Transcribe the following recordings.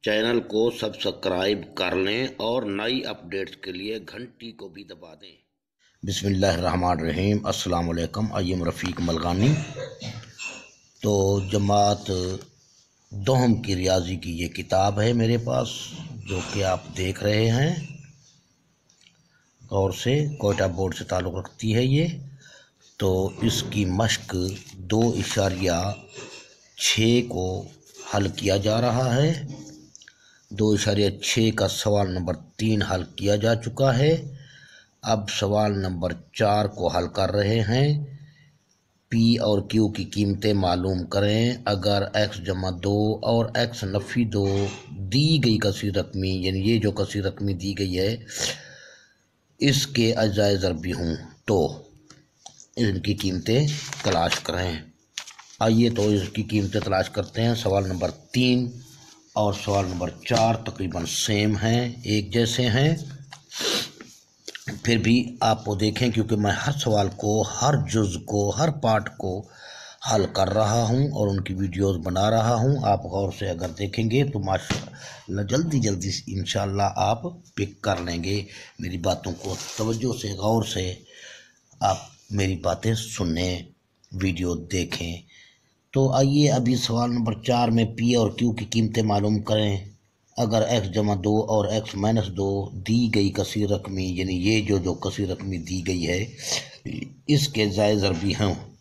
Channel को subscribe कर लें और नई अपडेट्स के लिए घंटी को भी दबा दें। बिस्मिल्लाहिर्रहमानिर्रहीम। अस्सलाम वालेकुम। अय्यम रफ़ीक मलगानी। तो जमात दोहम की रियाजी की ये किताब है मेरे पास, जो कि आप देख रहे हैं। और से कोयटा बोर्ड से ताल्लुक़ रखती है ये। तो इसकी मश्क 2.6 को हल किया जा रहा है। 2.6 का सवाल नंबर 3 हल किया जा चुका है। अब सवाल नंबर 4 को हल कर रहे हैं। P और Q की कीमतें मालूम करें। अगर x जमा 2 और x नफ़ी 2 दी गई कसीर रकमी, यानी ये जो कसीर रकमी दी गई है, इसके अजाए ज़रबी हों तो इनकी कीमतें तलाश करें। आइए तो इसकी कीमतें तलाश करते हैं। सवाल नंबर 3 और सवाल नंबर 4 तकरीबन सेम हैं, एक जैसे हैं। फिर भी आप वो देखें, क्योंकि मैं हर सवाल को, हर जुज़ को, हर पार्ट को हल कर रहा हूं और उनकी वीडियोस बना रहा हूं। आप गौर से अगर देखेंगे तो माशाअल्लाह जल्दी जल्दी इंशाअल्लाह आप पिक कर लेंगे मेरी बातों को। तवज्जो से, गौर से आप मेरी बातें सुनें, वीडियो देखें। तो आइए अभी सवाल नंबर 4 में P और Q की कीमतें मालूम करें। अगर x जमा 2 और x माइनस 2 दी गई कसीर रकमी, यानी ये जो कसीर रकमी दी गई है, इसके ज़ाए ज़रबी हैं,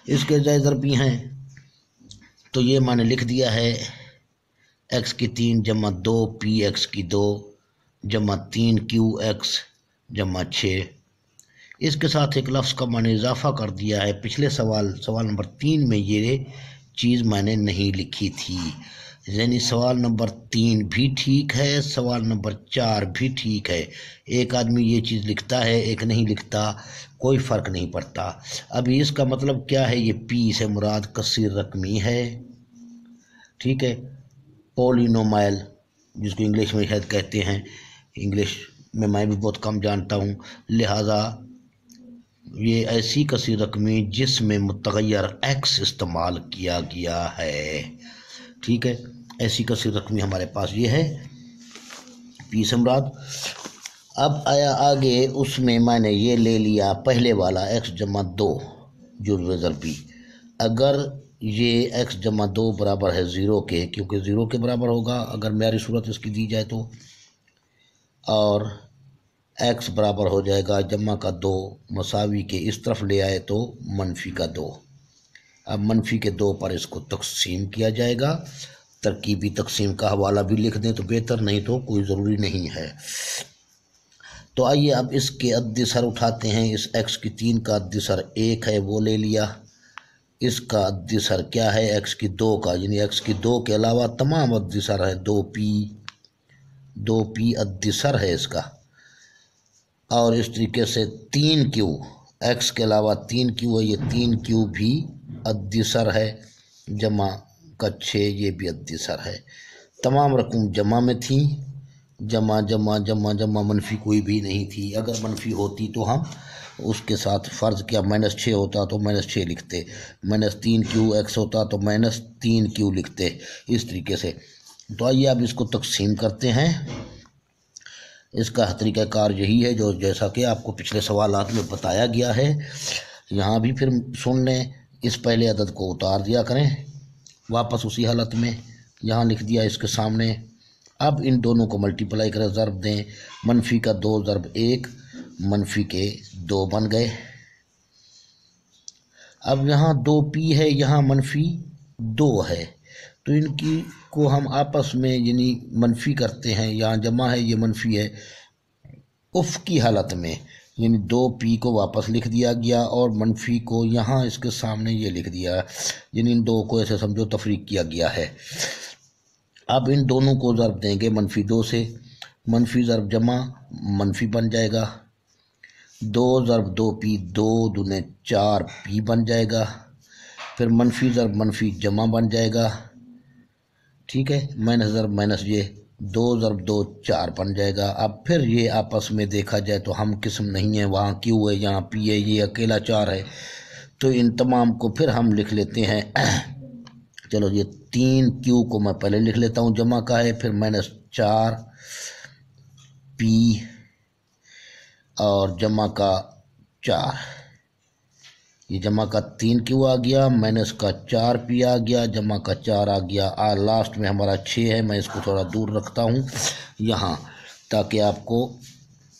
इसके ज़ाए ज़रबी हैं। तो ये मैंने लिख दिया है x की 3 जमा 2 px की 2 जमा 3 qx जमा 6। इसके साथ एक लफ्ज़ का मैंने इजाफ़ा कर दिया है। पिछले सवाल नंबर 3 में ये चीज़ मैंने नहीं लिखी थी, यानी सवाल नंबर 3 भी ठीक है, सवाल नंबर 4 भी ठीक है। एक आदमी ये चीज़ लिखता है, एक नहीं लिखता, कोई फ़र्क नहीं पड़ता। अभी इसका मतलब क्या है? ये P से मुराद कसीर रकमी है, ठीक है, पॉलिनोमाइल, जिसको इंग्लिश में शायद कहते हैं। इंग्लिश में मैं भी बहुत कम जानता हूँ, लिहाजा ये ऐसी कसीर रकमी जिसमें मुतग़य्यर x इस्तेमाल किया गया है, ठीक है, ऐसी कसीर रकमी हमारे पास ये है, P से मुराद। अब आया आगे, उसमें मैंने ये ले लिया पहले वाला x जमा 2 जुज़्व ज़रबी। अगर ये x जमा 2 बराबर है 0 के, क्योंकि 0 के बराबर होगा अगर मेरी सूरत इसकी दी जाए तो, और x बराबर हो जाएगा जमा का 2 मसावी के इस तरफ ले आए तो मनफी का 2। अब मनफी के 2 पर इसको तकसीम किया जाएगा। तरकीबी तकसीम का हवाला भी लिख दें तो बेहतर, नहीं तो कोई ज़रूरी नहीं है। तो आइए अब इसके अद्दिसर उठाते हैं। इस x की 3 का अद्दिसर 1 है, वो ले लिया। इसका अद्दिसर क्या है? x की 2 का, यानी x की 2 के अलावा तमाम अद्दिसर है। 2p अद्दिसर है इसका। और इस तरीके से 3q, x के अलावा 3q है, ये 3q भी अद्दिसर है। जमा का 6 ये भी अद्दिसर है। तमाम रकम जमा में थी, जमा जमा जमा जमा, मनफी कोई भी नहीं थी। अगर मनफी होती तो हम उसके साथ फ़र्ज़ किया -6 होता तो -6 लिखते, -3qx होता तो -3q लिखते, इस तरीके से। तो आइए अब इसको तकसीम करते हैं। इसका तरीक़ाकार यही है जो जैसा कि आपको पिछले सवालात में बताया गया है। यहाँ भी फिर सुन लें, इस पहले अदद को उतार दिया करें वापस उसी हालत में, यहाँ लिख दिया इसके सामने। अब इन दोनों को मल्टीप्लाई करें, ज़रब दें। मनफी का 2 ज़रब 1 मनफी के 2 बन गए। अब यहाँ 2p है, यहाँ मनफी 2 है, तो इनकी को हम आपस में यानी मनफी करते हैं। यहाँ जमा है, ये मनफी है। उफ़ की हालत में यानी 2p को वापस लिख दिया गया और मनफी को यहाँ इसके सामने ये लिख दिया, यानी इन दो को ऐसे समझो तफरीक किया गया है। अब इन दोनों को ज़रब देंगे मनफी 2 से। मनफी ज़रब जमा मनफी बन जाएगा। 2 ज़रब 2p 2 दूने 4p बन जाएगा। फिर मनफी ज़रब मनफी जमा बन जाएगा, ठीक है। माइनस ज़रब माइनस ये 2 ज़रब 2 4 बन जाएगा। अब फिर ये आपस में देखा जाए तो हम किस्म नहीं है, वहाँ Q है, यहाँ P है, ये अकेला 4 है। तो इन तमाम को फिर हम लिख लेते हैं चलो ये 3 क्यू को मैं पहले लिख लेता हूँ, जमा का है, फिर -4 पी और जमा का 4, ये जमा का 3 क्यू आ गया, माइनस का 4 पी आ गया, जमा का 4 आ गया। लास्ट में हमारा 6 है, मैं इसको थोड़ा दूर रखता हूँ यहाँ, ताकि आपको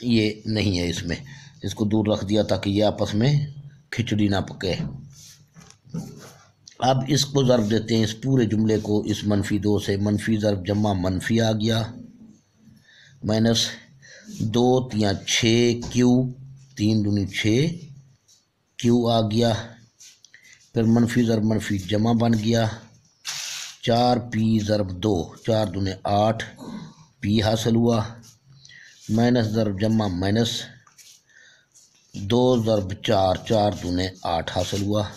ये नहीं है इसमें, इसको दूर रख दिया ताकि ये आपस में खिचड़ी ना पके। अब इसको ज़र्ब देते हैं, इस पूरे जुमले को इस -2 से, मनफी ज़र्ब जमा मनफी आ गया, -2 या 6 क्यू, 3 दूनी 6 क्यू आ गया, फिर मनफी ज़र्ब मनफी जमा बन गया, 4 पी ज़र्ब 2, 4 दूने 8 पी हासिल हुआ, माइनस ज़र्ब जमा माइनस 2 ज़र्ब 4, 4 दूने 8 हासिल हुआ।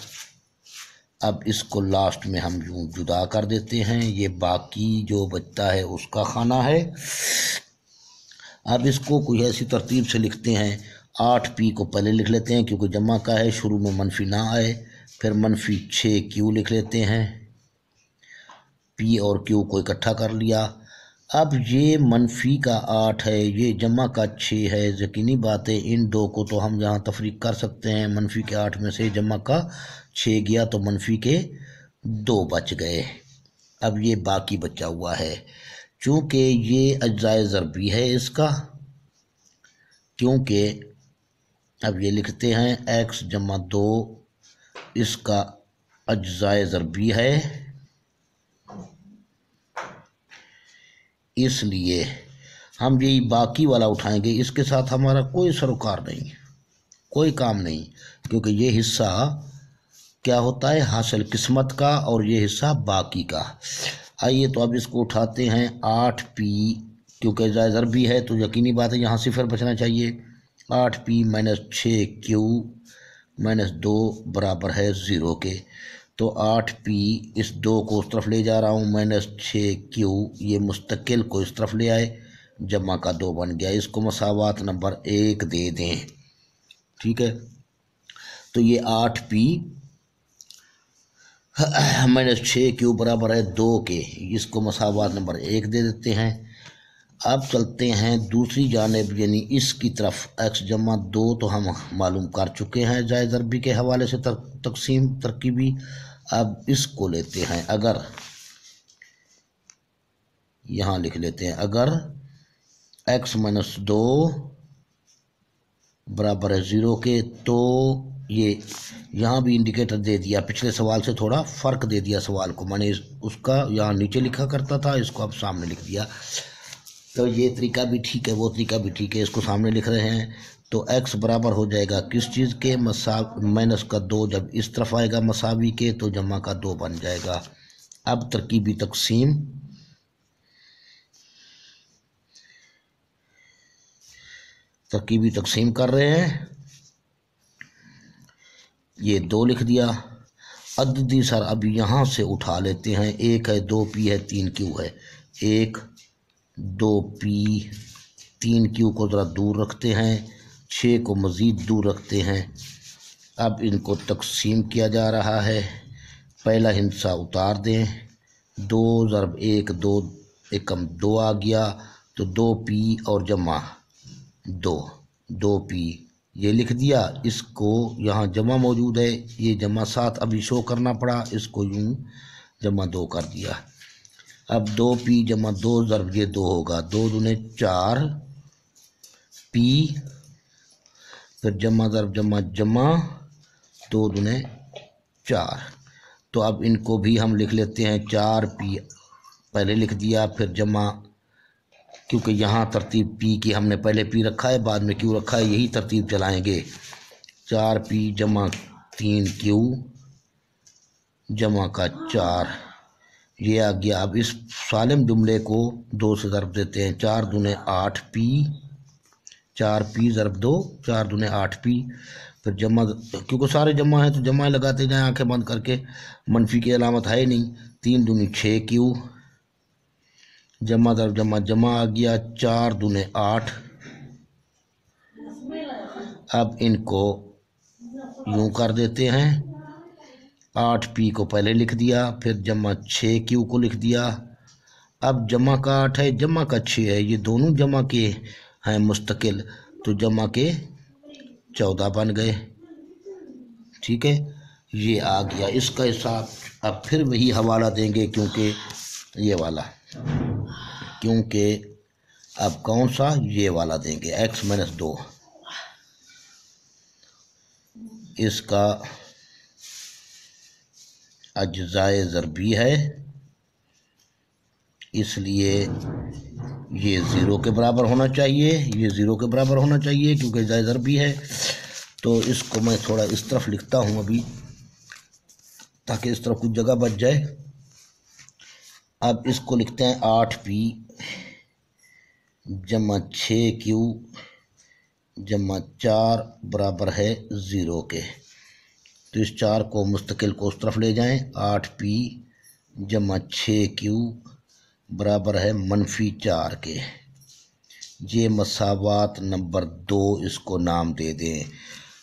अब इसको लास्ट में हम यूँ जुदा कर देते हैं, ये बाकी जो बचता है उसका खाना है। अब इसको कोई ऐसी तरतीब से लिखते हैं, 8 पी को पहले लिख लेते हैं क्योंकि जमा का है, शुरू में मनफी ना आए, फिर -6 क्यू लिख लेते हैं, पी और क्यू को इकट्ठा कर लिया। अब ये मनफी का 8 है, ये जमा का 6 है, यकीनी बात है इन दो को तो हम यहाँ तफरीक कर सकते हैं, मनफी के 8 में से जमा का 6 गया तो मनफी के 2 बच गए। अब ये बाकी बचा हुआ है, चूँकि ये अज्जाए ज़रबी है इसका, क्योंकि अब ये लिखते हैं x जमा 2 इसका अज्जाए ज़रबी है, इसलिए हम यही बाकी वाला उठाएंगे, इसके साथ हमारा कोई सरोकार नहीं, कोई काम नहीं, क्योंकि ये हिस्सा क्या होता है हासिल किस्मत का और ये हिस्सा बाकी का। आइए तो अब इसको उठाते हैं, 8 पी क्योंकि ज़रबी है तो यकीनी बात है यहाँ सिफर बचना चाहिए, 8 पी -6 क्यू -2 बराबर है 0 के, तो 8 पी इस 2 को उस तरफ ले जा रहा हूँ, -6 क्यू ये मुस्तकिल को इस तरफ ले आए, जमा का 2 बन गया, इसको मसावात नंबर 1 दे दें। ठीक है, तो ये 8 पी -6 क्यू बराबर है 2 के, इसको मसावात नंबर 1 दे देते हैं। अब चलते हैं दूसरी जानिब, यानी इसकी तरफ, x जमा 2 तो हम मालूम कर चुके हैं जाए ज़रबी के हवाले से तकसीम तरकीबी। अब इसको लेते हैं, अगर यहाँ लिख लेते हैं, अगर x - 2 बराबर है 0 के, तो ये यहाँ भी इंडिकेटर दे दिया, पिछले सवाल से थोड़ा फ़र्क दे दिया सवाल को, मैंने उसका यहाँ नीचे लिखा करता था, इसको अब सामने लिख दिया, तो ये तरीका भी ठीक है, वो तरीका भी ठीक है, इसको सामने लिख रहे हैं। तो x बराबर हो जाएगा किस चीज़ के, माइनस का 2 जब इस तरफ आएगा मसावी के तो जमा का 2 बन जाएगा। अब तरकीबी तकसीम कर रहे हैं, ये 2 लिख दिया, अददी सर अब यहाँ से उठा लेते हैं, 1 है 2 पी है 3 क्यू है, 1 2 पी 3 क्यू को ज़रा दूर रखते हैं, 6 को मज़ीद दूर रखते हैं। अब इनको तकसीम किया जा रहा है, पहला हिस्सा उतार दें, 2 ज़रब 1 2 एकम 2 आ गया, तो 2 पी और जमा 2 पी ये लिख दिया, इसको यहाँ जमा मौजूद है, ये जमा 7 अभी शो करना पड़ा, इसको यूँ जमा 2 कर दिया। अब 2 पी जमा 2 ज़रब ये 2 होगा, 2 दूने 4 पी, फिर जमा ज़रब जमा 2 दूने 4, तो अब इनको भी हम लिख लेते हैं, 4 पी पहले लिख दिया, फिर जमा, क्योंकि यहाँ तरतीब पी की हमने पहले पी रखा है बाद में क्यू रखा है, यही तरतीब चलाएंगे, 4 पी जमा 3 क्यू जमा का 4 ये आ गया। अब इस सालिम जुमले को 2 से ज़रब देते हैं, 4 दूने 8 पी, 4 पी ज़रब 2, 4 दूने 8 पी, फिर जमा, क्योंकि सारे जमा है तो जमा लगाते जाएं आंखें बंद करके, मनफी की अलामत है ही नहीं, 3 दूनी 6 क्यू जमा ज़रब जमा आ गया, 4 दूने 8। अब इनको यूँ कर देते हैं, 8P को पहले लिख दिया, फिर जमा 6Q को लिख दिया। अब जमा का 8 है, जमा का 6 है, ये दोनों जमा के हैं मुस्तकिल, तो जमा के 14 बन गए। ठीक है, ये आ गया इसका हिसाब। अब फिर वही हवाला देंगे, क्योंकि ये वाला, क्योंकि अब कौन सा, ये वाला देंगे x-2, इसका अज्जाए ज़रबी है, इसलिए ये 0 के बराबर होना चाहिए, ये 0 के बराबर होना चाहिए क्योंकि अज्जाए ज़रबी है। तो इसको मैं थोड़ा इस तरफ लिखता हूँ अभी, ताकि इस तरफ कुछ जगह बच जाए। अब इसको लिखते हैं 8P जमा 6Q जमा 4 बराबर है 0 के। तो इस 4 को मुस्तकिल को उस तरफ ले जाएं। 8P जमा 6Q बराबर है -4 के। ये मसावात नंबर 2 इसको नाम दे दें।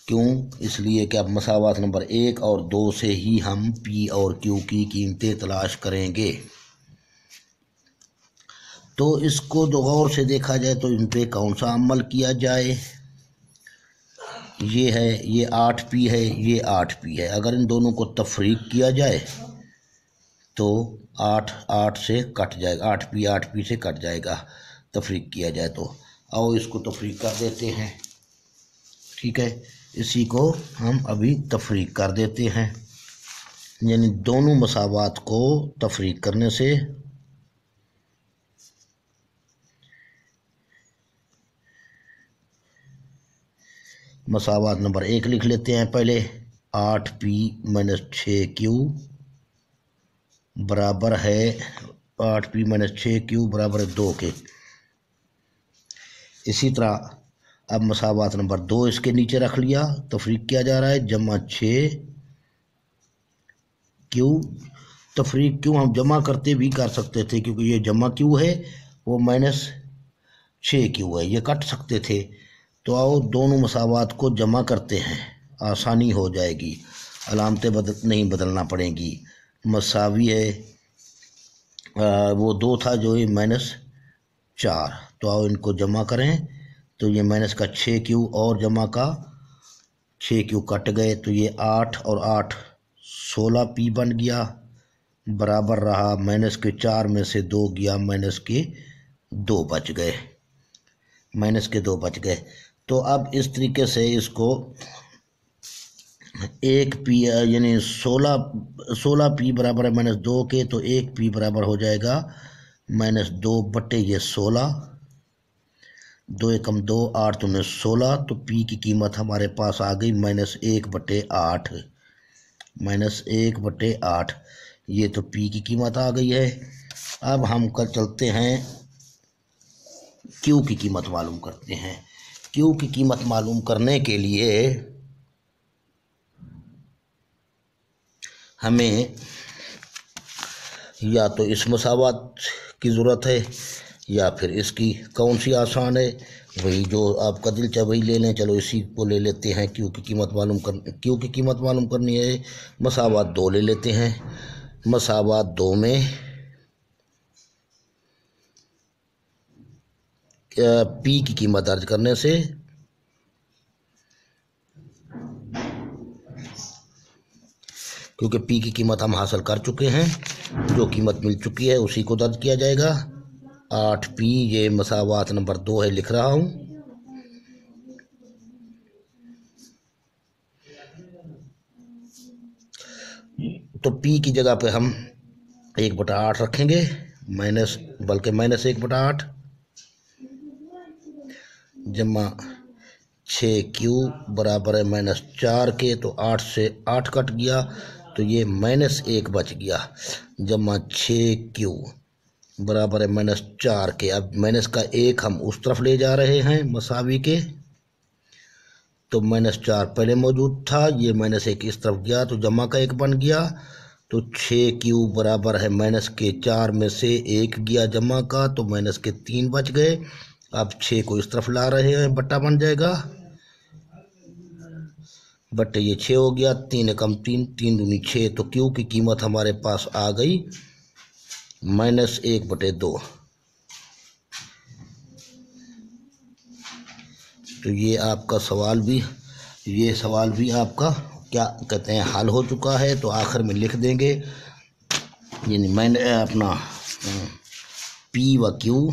क्यों? इसलिए कि अब मसावात नंबर 1 और 2 से ही हम P और Q की कीमतें तलाश करेंगे। तो इसको जो गौर से देखा जाए तो इन पे कौन सा अमल किया जाए। ये है, ये 8P है, ये 8P है। अगर इन दोनों को तफरीक किया जाए तो 8 8 से कट जाएगा, 8P से कट जाएगा तफरीक किया जाए तो। आओ इसको तफरीक कर देते हैं। ठीक है, इसी को हम अभी तफरीक कर देते हैं, यानी दोनों मसावात को तफरीक करने से मसावात नंबर 1 लिख लेते हैं पहले। 8P - 6Q बराबर है 8P - 6Q बराबर है 2 के। इसी तरह अब मसावात नंबर 2 इसके नीचे रख लिया, तफरीक किया जा रहा है, जमा 6Q। तफरीक क्यों हम जमा करते भी कर सकते थे, क्योंकि ये जमा Q है, वो -6Q है, ये कट सकते थे। तो आओ दोनों मसावात को जमा करते हैं, आसानी हो जाएगी, अलामतें नहीं बदलना पड़ेंगी। मसावी है, वो 2 था जो ये -4। तो आओ इनको जमा करें, तो ये माइनस का 6Q और जमा का 6Q कट गए, तो ये 8 और 8 16P बन गया, बराबर रहा -4 में से 2 गया, -2 बच गए, -2 बच गए। तो अब इस तरीके से इसको 1P यानी 16P बराबर है -2 के, तो 1P बराबर हो जाएगा -2 बटे ये 16, 2 एकम 2, 8 दूने 16। तो P की कीमत हमारे पास आ गई -1 बटे 8, -1/8। ये तो P की कीमत आ गई है। अब हम कल चलते हैं Q की कीमत मालूम करते हैं। Q की कीमत मालूम करने के लिए हमें या तो इस मसावत की ज़रूरत है या फिर इसकी। कौन सी आसान है, वही जो आपका दिल चाहे वही ले लें। चलो इसी को ले लेते हैं। Q की कीमत मालूम करनी है। मसावत 2 ले लेते हैं। मसावत 2 में P की कीमत दर्ज करने से क्योंकि P की कीमत हम हासिल कर चुके हैं, जो कीमत मिल चुकी है उसी को दर्ज किया जाएगा। 8P ये मसावत नंबर 2 है, लिख रहा हूँ। तो P की जगह पे हम 1/8 रखेंगे, बल्कि -1/8 जमा 6Q बराबर है -4 के। तो 8 से 8 कट गया, तो ये -1 बच गया, जमा 6Q बराबर है -4 के। अब माइनस का 1 हम उस तरफ ले जा रहे हैं मसावी के, तो -4 पहले मौजूद था, ये -1 इस तरफ गया, तो जमा का 1 बन गया। तो 6Q बराबर है -4 में से 1 गया जमा का, तो -3 बच गए। अब 6 को इस तरफ ला रहे हैं, बट्टा बन जाएगा, बटे ये 6 हो गया, 3 एकम 3, 3 दूनी 6, तो क्यू की कीमत हमारे पास आ गई -1/2। तो ये आपका सवाल भी आपका क्या कहते हैं हल हो चुका है। तो आखिर में लिख देंगे, यानी मैंने अपना पी व क्यू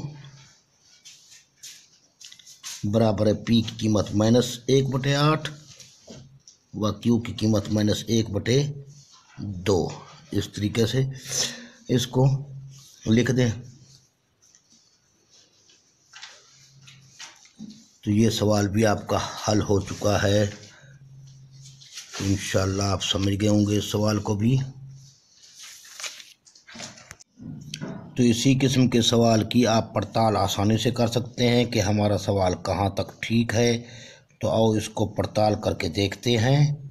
बराबर है पी की कीमत -1/8 व क्यू की कीमत -1/2। इस तरीके से इसको लिख दें। तो ये सवाल भी आपका हल हो चुका है। इंशाल्लाह आप समझ गए होंगे इस सवाल को भी। तो इसी किस्म के सवाल की आप पड़ताल आसानी से कर सकते हैं कि हमारा सवाल कहाँ तक ठीक है। तो आओ इसको पड़ताल करके देखते हैं।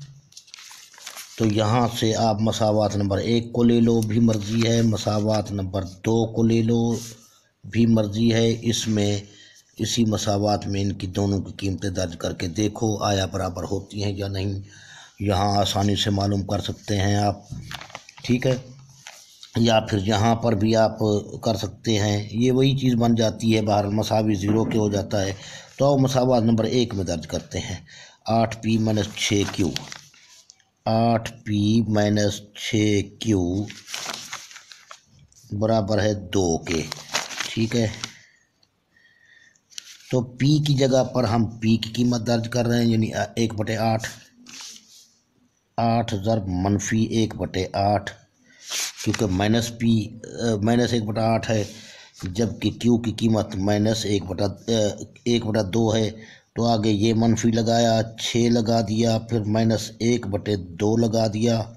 तो यहाँ से आप मसावात नंबर 1 को ले लो भी मर्ज़ी है, मसावात नंबर 2 को ले लो भी मर्ज़ी है। इसमें इसी मसावात में इनकी दोनों की कीमतें दर्ज करके देखो आया बराबर होती हैं या नहीं। यहाँ आसानी से मालूम कर सकते हैं आप, ठीक है। या फिर यहाँ पर भी आप कर सकते हैं, ये वही चीज़ बन जाती है, बहरहाल मसावी ज़ीरो के हो जाता है। तो अब मसावात नंबर 1 में दर्ज करते हैं 8p - 6q। 8p - 6q बराबर है 2 के, ठीक है। तो p की जगह पर हम p की कीमत दर्ज कर रहे हैं, यानी 1/8, 8 ज़रब -1/8, क्योंकि -1/8 है, जबकि q की कीमत -1/2 है। तो आगे ये मनफी लगाया, 6 लगा दिया, फिर -1/2 लगा दिया,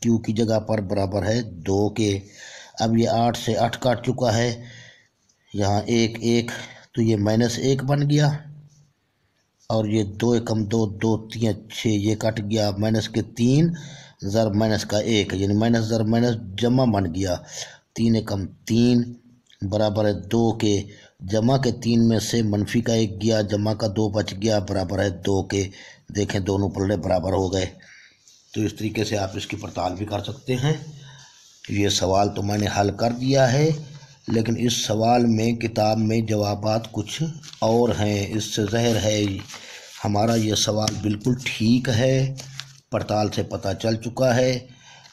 q की जगह पर बराबर है 2 के। अब ये 8 से 8 काट चुका है, यहाँ 1 1, तो ये -1 बन गया। और ये 2 एकम 2, 2 3 6, ये कट गया, -3 ज़रब -1, यानी माइनस ज़रब माइनस जमा बन गया। 3 एकम 3 बराबर है 2 के। जमा के 3 में से मनफी का 1 गया, जमा का 2 बच गया, बराबर है 2 के। देखें दोनों पलड़े बराबर हो गए। तो इस तरीके से आप इसकी पड़ताल भी कर सकते हैं। ये सवाल तो मैंने हल कर दिया है, लेकिन इस सवाल में किताब में जवाबात कुछ और हैं, इससे ज़ाहिर है हमारा ये सवाल बिल्कुल ठीक है, पड़ताल से पता चल चुका है।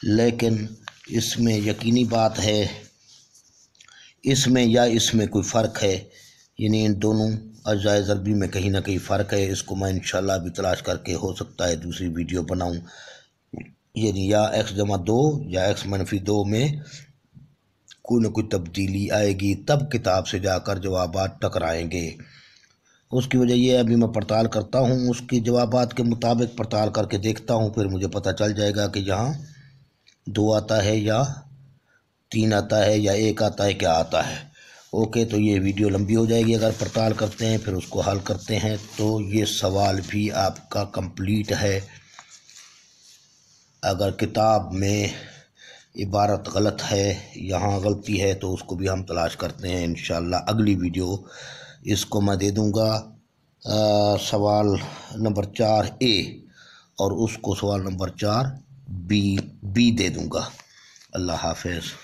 लेकिन इसमें यकीनी बात है, इसमें कोई फ़र्क है, यानी इन दोनों अज़ाए ज़रबी में कहीं ना कहीं फ़र्क है। इसको मैं इंशाल्लाह भी तलाश करके हो सकता है दूसरी वीडियो बनाऊं, यानी या x-2 या x-2 में कोई ना कोई तब्दीली आएगी, तब किताब से जाकर जवाबात टकराएंगे। उसकी वजह यह है, अभी मैं पड़ताल करता हूँ, उसकी जवाबात के मुताबिक पड़ताल करके देखता हूँ, फिर मुझे पता चल जाएगा कि यहाँ 2 आता है या 3 आता है या 1 आता है, क्या आता है। ओके, तो ये वीडियो लंबी हो जाएगी अगर पड़ताल करते हैं फिर उसको हल करते हैं। तो ये सवाल भी आपका कंप्लीट है। अगर किताब में इबारत गलत है, यहाँ गलती है, तो उसको भी हम तलाश करते हैं इंशाल्लाह। अगली वीडियो इसको मैं दे दूँगा सवाल नंबर 4A, और उसको सवाल नंबर 4B दे दूँगा। अल्लाह हाफ़िज़।